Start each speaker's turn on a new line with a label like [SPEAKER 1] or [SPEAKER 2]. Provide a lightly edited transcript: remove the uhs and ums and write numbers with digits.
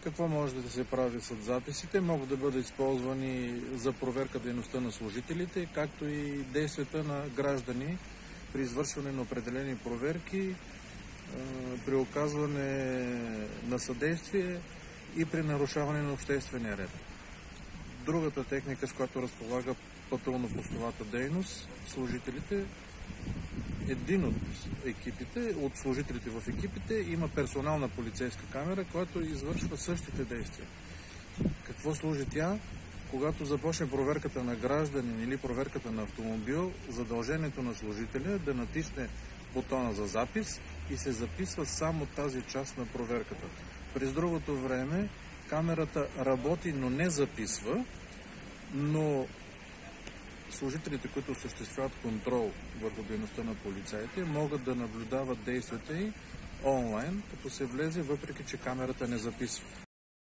[SPEAKER 1] Какво може да се прави с записите? Могат да бъдат използвани за проверка дейността на служителите, както и действията на граждани при извършване на определени проверки, при оказване на съдействие и при нарушаване на обществения ред. Другата техника, с която разполага патрулно-постовата дейност, служителите, един от екипите, от служителите в екипите има персонална полицейска камера, която извършва същите действия. Какво служи тя? Когато започне проверката на гражданин или проверката на автомобил, задължението на служителя е да натисне бутона за запис и се записва само тази част на проверката. През другото време камерата работи, но не записва, но служителите, които осъществяват контрол върху дейността на полицаите, могат да наблюдават действията й онлайн, като се влезе, въпреки че камерата не записва.